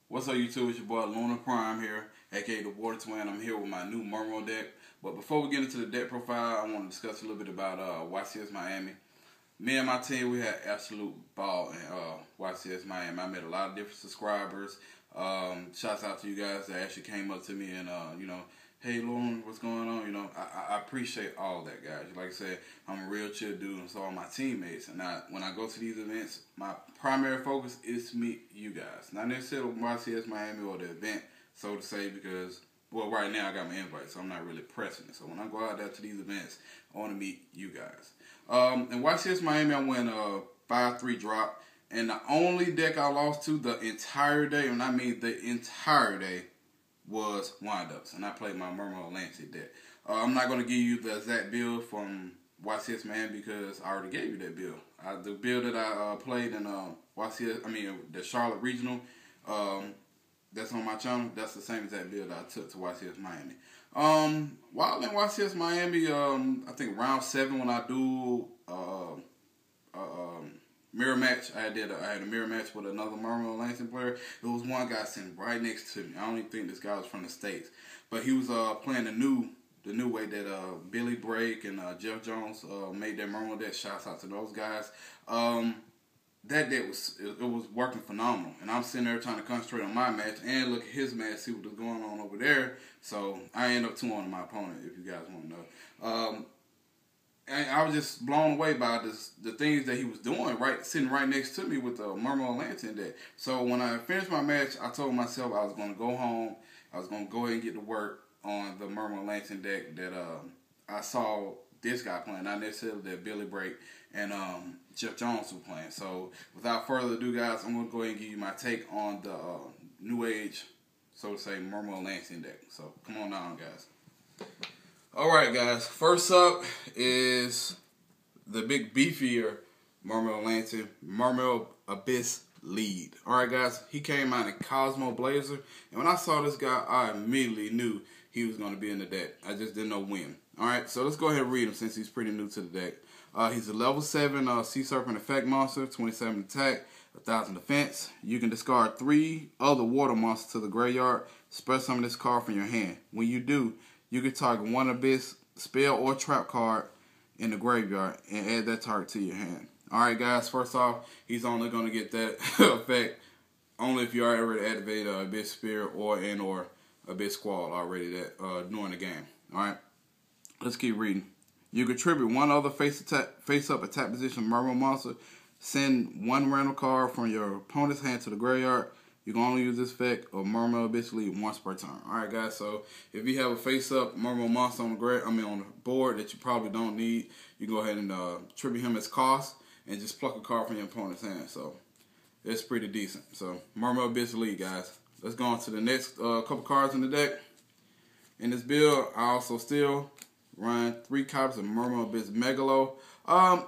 What's up, YouTube? It's your boy Lunar Prime here, aka the Water Twin. I'm here with my new Mermail deck. But before we get into the deck profile, I want to discuss a little bit about YCS Miami. Me and my team, we had absolute ball in YCS Miami. I met a lot of different subscribers. Shouts out to you guys that actually came up to me and hey Lauren, what's going on? I appreciate all that, guys. Like I said, I'm a real chill dude, and so are my teammates. And when I go to these events, my primary focus is to meet you guys. Not necessarily YCS Miami or the event, so to say, because, well, right now I got my invite, so I'm not really pressing it. So when I go out there to these events, I want to meet you guys. In YCS Miami, I went 5-3 drop, and the only deck I lost to the entire day, and I mean the entire day, was windups, and I played my Mermail Abysslinde deck. I'm not going to give you the exact build from YCS Miami because I already gave you that build. The build that I played in the Charlotte Regional, that's on my channel. That's the same exact build I took to YCS Miami. While in YCS Miami, I think round 7 when I do mirror match, I had a mirror match with another Mermail Abysslinde player. There was one guy sitting right next to me. I don't even think this guy was from the States, but he was playing the new way that Billy Brake and Jeff Jones made their Mermail deck. Shouts out to those guys. That deck was working phenomenal, and I'm sitting there trying to concentrate on my match and look at his match, see what was going on over there. So I ended up 2-1 my opponent, if you guys want to know. And I was just blown away by the things that he was doing, sitting right next to me with the Mermail Atlantean deck. So when I finished my match, I told myself I was going to go home. I was going to go ahead and get to work on the Mermail Atlantean deck that I saw this guy playing, not necessarily that Billy Brake and Jeff Jones were playing. So without further ado, guys, I'm going to go ahead and give you my take on the new age, so to say, Mermail Atlantean deck. So come on down, guys. Alright, guys, first up is the big beefier Mermail Atlantean, Mermail Abyssleed. Alright, guys, he came out in Cosmo Blazer, and when I saw this guy, I immediately knew he was going to be in the deck. I just didn't know when. Alright, so let's go ahead and read him since he's pretty new to the deck. He's a level 7 sea-serpent effect monster, 27 attack, 1000 defense. You can discard 3 other water monsters to the graveyard. Special summon this card from your hand. When you do, you can target one Abyss spell or trap card in the graveyard and add that target to your hand. Alright, guys, first off, he's only going to get that effect only if you already activate Abyss Spear or Abyss Squall already during the game. Alright, let's keep reading. You contribute 1 other face-up attack position Mermail monster. Send 1 random card from your opponent's hand to the graveyard. You can only use this effect of Mermail Abyssleed once per turn. Alright, guys, so if you have a face-up Mermail monster on the board that you probably don't need, you can go ahead and tribute him as cost and just pluck a card from your opponent's hand. So it's pretty decent. So Mermail Abyssleed, guys. Let's go on to the next couple cards in the deck. In this build, I also still run 3 copies of Mermail AbyssMegalo.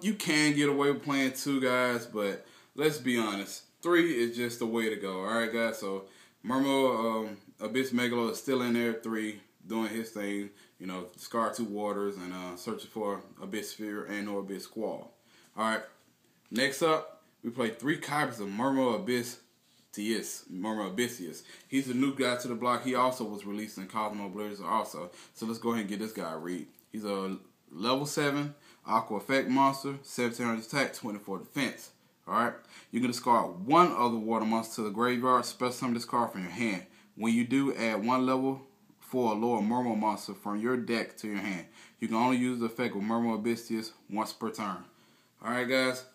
You can get away with playing 2, guys, but let's be honest. 3 is just the way to go. Alright, guys, so Mermail AbyssMegalo is still in there, 3, doing his thing. Discard 2 waters and searching for Abyss Sphere and or Abyss Squall. Alright, next up, we play 3 copies of Mermail Abyssteus. He's a new guy to the block. He also was released in Cosmo Blazer also. So let's go ahead and get this guy a read. He's a level 7 Aqua Effect monster, 1700 attack, 24 defense. Alright, you can discard 1 other water monster to the graveyard. Special summon this card from your hand. When you do, add 1 level 4 lower Mermail monster from your deck to your hand. You can only use the effect of Mermail Abyssteus once per turn. Alright, guys,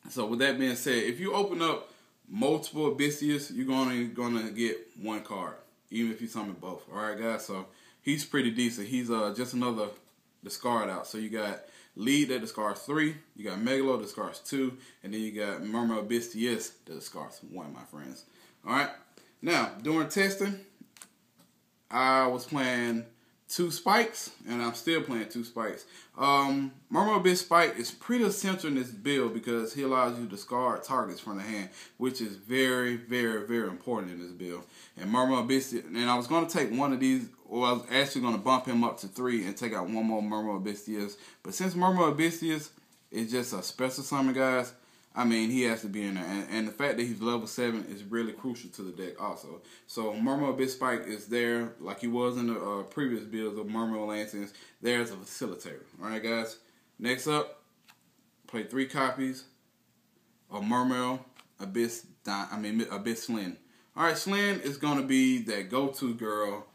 so with that being said, if you open up multiple Abyssteus, you're only gonna get 1 card, even if you summon both. Alright, guys, so he's pretty decent. He's just another discard out. So you got Lead that discards 3, you got Megalo that discards 2, and then you got Mermail Abyssteus that discards 1, my friends. Alright, now during testing, I was playing 2 spikes, and I'm still playing 2 spikes. Mermail Abysspike is pretty essential in this build because he allows you to discard targets from the hand, which is very, very, very important in this build. And Mermail Abyssteus, and I was going to take one of these, or I was actually going to bump him up to 3 and take out 1 more Mermail Abyssteus. But since Mermail Abyssteus is just a special summon, guys, I mean, he has to be in there. And the fact that he's level 7 is really crucial to the deck also. So Mermail Abysspike is there, like he was in the previous builds of Mermail Lanterns. There's a facilitator. Alright, guys. Next up, play 3 copies of Mermail Abysslinde. Alright, Slinde is going to be that go-to girl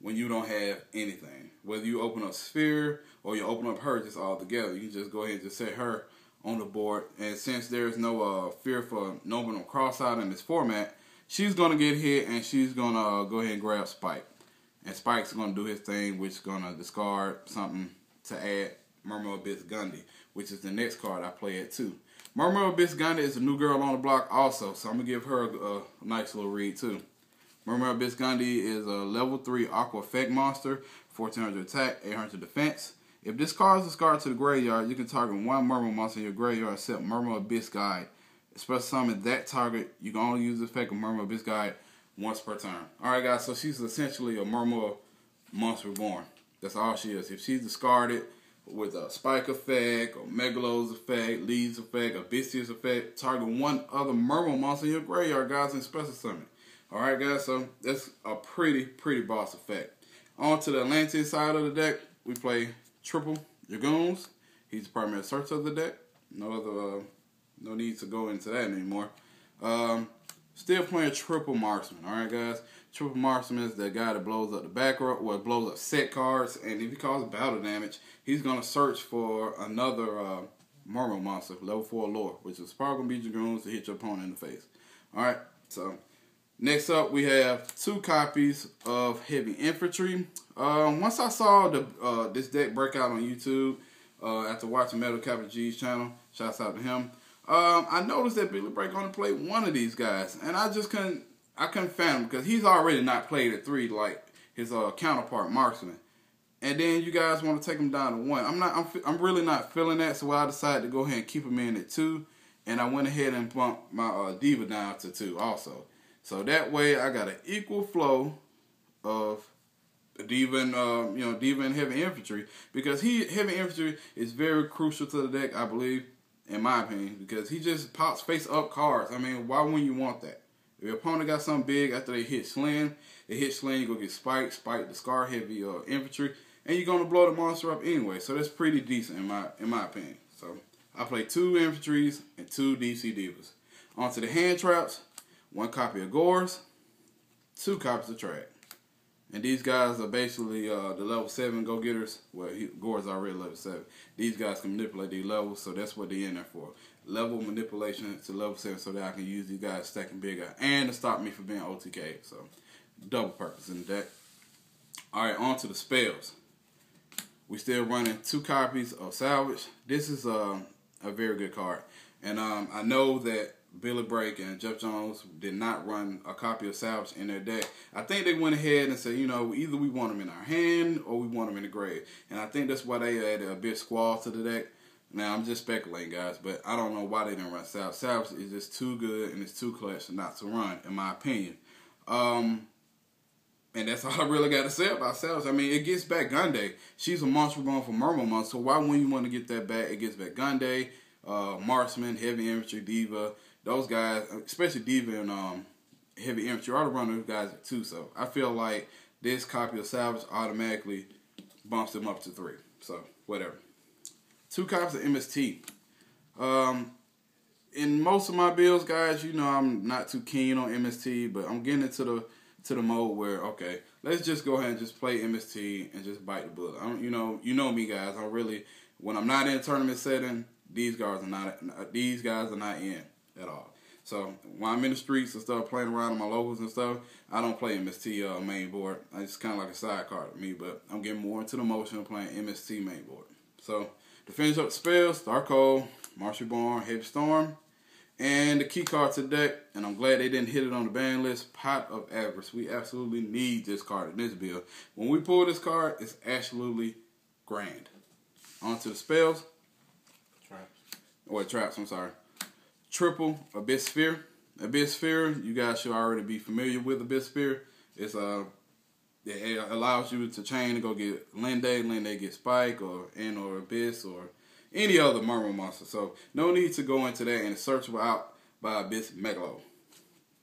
when you don't have anything. Whether you open up Sphere or you open up her just all together. You can just go ahead and just set her on the board, and since there's no fear for no cross-out in this format, she's going to get hit, and she's going to go ahead and grab Spike. And Spike's going to do his thing, which is going to discard something to add Mermail Abysgunde, which is the next card I play at 2. Mermail Abysgunde is a new girl on the block also, so I'm going to give her a nice little read too. Mermail Abysgunde is a level 3 aqua effect monster, 1400 attack, 800 defense. If this card is discarded to the graveyard, you can target one Mermail monster in your graveyard except Mermail Abysguide. Special summon that target. You can only use the effect of Mermail Abysguide once per turn. Alright, guys, so she's essentially a Mermail monster reborn. That's all she is. If she's discarded with a Spike effect, or Megalo's effect, Lee's effect, Abyssteus effect, target one other Mermail monster in your graveyard, guys, and special summon. Alright, guys, so that's a pretty boss effect. On to the Atlantean side of the deck, we play triple Dragoons. He's the primary search of the deck. No need to go into that anymore. Still playing triple Marksman. Alright, guys. Triple Marksman is the guy that blows up the back row, or blows up set cards, and if he causes battle damage, he's going to search for another Mermail monster, level 4 lore, which is probably going to be Dragoons to hit your opponent in the face. Alright, so next up, we have 2 copies of Heavy Infantry. Once I saw this deck break out on YouTube, after watching Metal Capital G's channel, shouts out to him, I noticed that Billy Break only played one of these guys, and I couldn't fan him because he's already not played at 3 like his counterpart Marksman. And then you guys want to take him down to 1. I'm really not feeling that, so I decided to go ahead and keep him in at 2, and I went ahead and bumped my Diva down to 2 also. So that way, I got an equal flow of Diva and Diva and Heavy Infantry, because Heavy Infantry is very crucial to the deck, I believe, in my opinion, because he just pops face up cards. I mean, why wouldn't you want that? If your opponent got something big after they hit Slinde, you go get Spike, discard Heavy Infantry, and you're gonna blow the monster up anyway. So that's pretty decent in my opinion. So I play 2 Infantries and 2 DC Divas. Onto the hand traps. 1 copy of Gores, 2 copies of Track. And these guys are basically the level 7 go-getters. Well, Gore's already level 7. These guys can manipulate these levels, so that's what they're in there for. Level manipulation to level 7 so that I can use these guys stacking bigger and to stop me from being OTK. So, double purpose in the deck. Alright, on to the spells. We still running 2 copies of Salvage. This is a very good card. And I know that Billy Break and Jeff Jones did not run a copy of Salvage in their deck. I think they went ahead and said, either we want them in our hand or we want them in the grave. And I think that's why they added a bit squall to the deck. Now, I'm just speculating, guys, but I don't know why they didn't run Salvage. Salvage is just too good and it's too clutch not to run, in my opinion. And that's all I really got to say about Salvage. I mean, it gets back Gunde. She's a monster born for Mermail monster, so why wouldn't you want to get that back? It gets back Gunde, Marksman, Heavy Infantry, Diva. Those guys, especially Diva and Heavy Infantry, are the runners guys too. So I feel like this copy of Salvage automatically bumps them up to 3. So whatever. 2 copies of MST. In most of my builds, guys, I'm not too keen on MST, but I'm getting into the mode where, okay, let's just go ahead and just play MST and just bite the bullet. You know me, guys. When I'm not in a tournament setting, these guys are not in at all. So when I'm in the streets and stuff, playing around on my locals and stuff, I don't play MST main board. It's kind of like a side card to me, but I'm getting more into the motion of playing MST main board. So to finish up the spells, Dark Cold, Marsh Reborn, Heavy Storm, and the key card to the deck, and I'm glad they didn't hit it on the ban list, Pot of Avarice. We absolutely need this card in this build. When we pull this card, it's absolutely grand. On to the spells. Traps, I'm sorry. Triple Abyss Sphere. Abyss Sphere, you guys should already be familiar with Abyss Sphere. It allows you to chain and go get Linde. Linde get Spike or Abyss or any other Mermail monster. So no need to go into that, and it's searchable out by AbyssMegalo.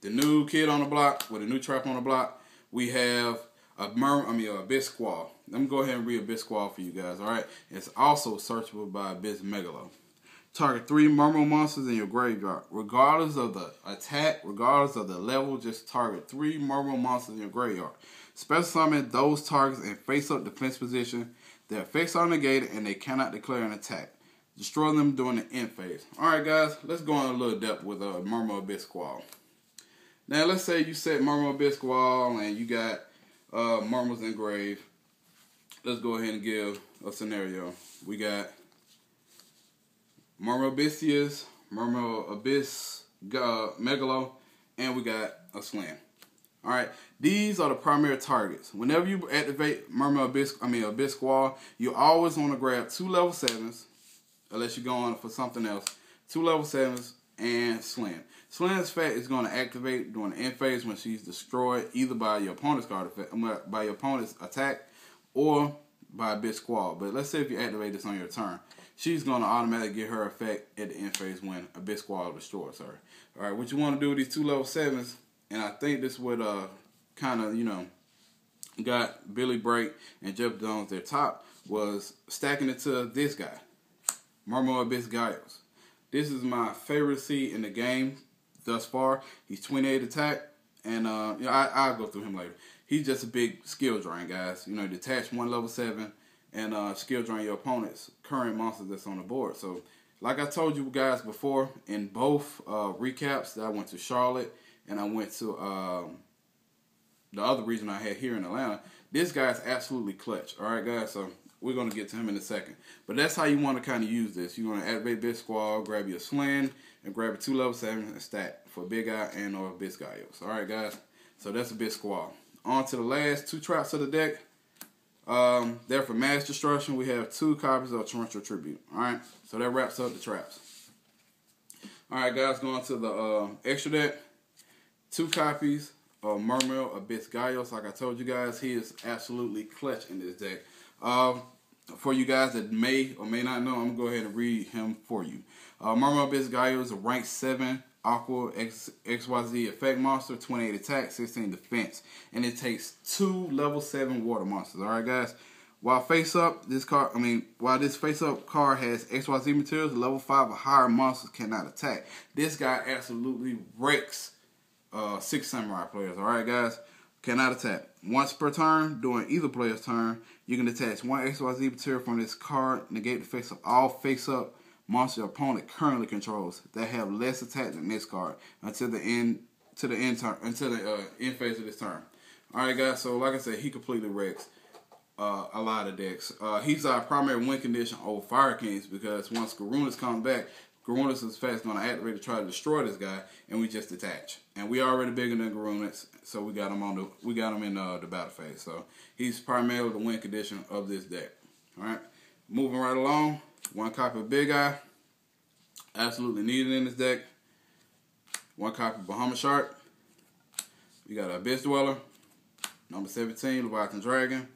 The new kid on the block, with a new trap on the block, we have Abyss Squall. Let me go ahead and read Abyss Squall for you guys, alright? It's also searchable by AbyssMegalo. Target 3 Mermail monsters in your graveyard. Regardless of the attack, regardless of the level, just target 3 Mermail monsters in your graveyard. Special summon those targets in face-up defense position. Their effects are negated and they cannot declare an attack. Destroy them during the end phase. Alright guys, let's go in a little depth with Mermail Abyss Squall. Now let's say you set Mermail Abyss Squall and you got Mermails engraved. Let's go ahead and give a scenario. We got Mermail Abyssteus, Mermail AbyssMegalo, and we got a Slam. Alright, these are the primary targets. Whenever you activate Mermail Abyss Squall, you always want to grab 2 level 7s, unless you're going for something else. 2 level 7s and Slam. Slam's effect is going to activate during the end phase when she's destroyed, either by your opponent's card effect, by your opponent's attack, or by Abyss Squall. But let's say if you activate this on your turn, she's going to automatically get her effect at the end phase when Abyss Squall destroys her. Alright, what you want to do with these 2 level 7s, and I think this would kind of, you know, got Billy Break and Jeff Jones their top, was stacking it to this guy, Mermail Abysgunde. This is my favorite seed in the game thus far. He's 28 attack, and you know, I'll go through him later. He's just a big skill drain, guys. You know, detach 1 level 7 and skill drain your opponent's current monsters that's on the board. So, like I told you guys before, in both recaps that I went to Charlotte and I went to the other region I had here in Atlanta, this guy's absolutely clutch. All right, guys, so we're going to get to him in a second. But that's how you want to kind of use this. You want to activate Abyss Squall, grab your Slam, and grab a 2 level 7 and stack for Big Eye and or Abysgunde. All right, guys, so that's Abyss Squall. On to the last 2 traps of the deck. There for mass destruction, we have 2 copies of Torrential Tribute. Alright, so that wraps up the traps. Alright guys, going to the extra deck. 2 copies of Mermail Abysgunde. Like I told you guys, he is absolutely clutch in this deck. For you guys that may or may not know, I'm going to go ahead and read him for you. Mermail Abysgunde is a rank 7 Aqua XYZ effect monster, 28 attack, 16 defense, and it takes 2 level 7 water monsters. All right, guys. While face up, while this face up card has XYZ materials, level 5 or higher monsters cannot attack. This guy absolutely wrecks 6 samurai players. All right, guys. Cannot attack. Once per turn, during either player's turn, you can attach 1 XYZ material from this card, negate the face of all face up monster your opponent currently controls that have less attack than this card until the end phase of this turn. Alright guys, so like I said, he completely wrecks a lot of decks. He's our primary win condition over Fire Kings because once Garunas comes back, Garunas is fast going to activate to try to destroy this guy, and we just detach. And we already bigger than Garunas, so we got him in the battle phase. So he's primarily the win condition of this deck. Alright, moving right along. 1 copy of Big Eye, absolutely needed in this deck. 1 copy of Bahamut Shark. We got Abyss Dweller, number 17, Atlantean Dragon.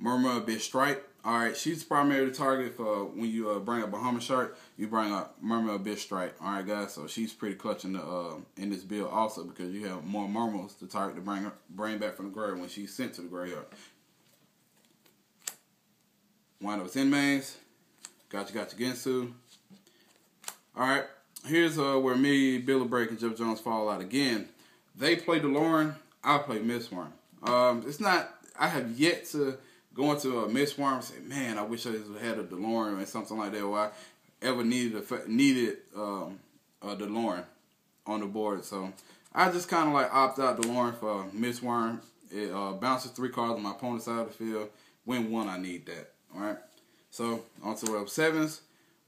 Mermail Abysstrike. Alright, she's primarily targeted for when you bring up Bahamut Shark, you bring up Mermail Abysstrike. Alright guys, so she's pretty clutch in this build also because you have more Mermails to target to bring back from the graveyard when she's sent to the graveyard. One of its inmains. Gotcha Gensu. Alright, here's where me, Billy Break, and Jeff Jones fall out again. They play DeLorean, I play Mistworm. I have yet to go into a Mistworm and say, man, I wish I had a DeLorean or something like that, or I ever needed a DeLorean on the board. So I just kind of like opt out DeLorean for Mistworm. It bounces 3 cards on my opponent's side of the field. Win 1, I need that. Alright. So, on to level 7s,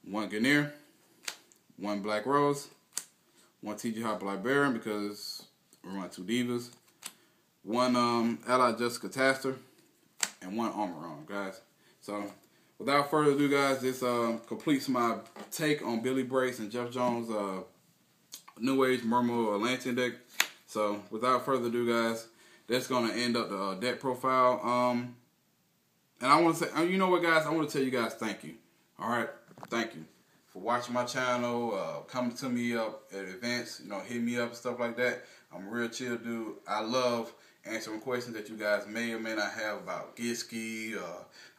1 Ganir, 1 Black Rose, 1 TG Hop Librarian because we're running 2 Divas, 1 Allied Jessica Taster, and 1 Armoron, guys. So, without further ado, guys, this completes my take on Billy Brace and Jeff Jones' New Age Mermail Atlantean deck. So, without further ado, guys, that's going to end up the deck profile. And I want to say, you know what, guys? I want to tell you guys thank you. All right? thank you for watching my channel, coming to me up at events, you know, hit me up and stuff like that. I'm a real chill dude. I love answering questions that you guys may or may not have about Gitski,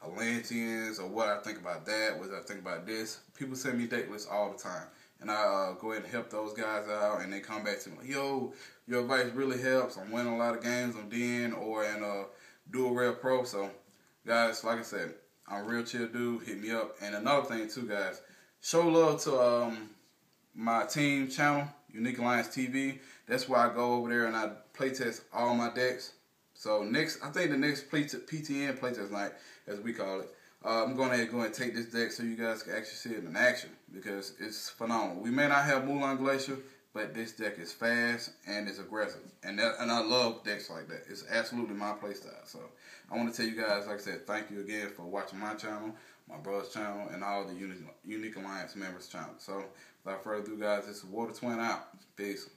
Atlanteans, or what I think about that, what I think about this. People send me Decklist all the time. And I go ahead and help those guys out, and they come back to me like, yo, your advice really helps. I'm winning a lot of games on DN or in Dual Rare Pro. So, guys, like I said, I'm a real chill dude. Hit me up. And another thing, too, guys, show love to my team channel, Unique Alliance TV. That's where I go over there and I playtest all my decks. So, I think the next PTN playtest night, as we call it, I'm going to go and take this deck so you guys can actually see it in action because it's phenomenal. We may not have Mulan Glacier, but this deck is fast and it's aggressive. And I love decks like that. It's absolutely my playstyle. So I want to tell you guys, like I said, thank you again for watching my channel, my brother's channel, and all the Unique Alliance members' channel. So without further ado, guys, this is Water Twin out. Peace.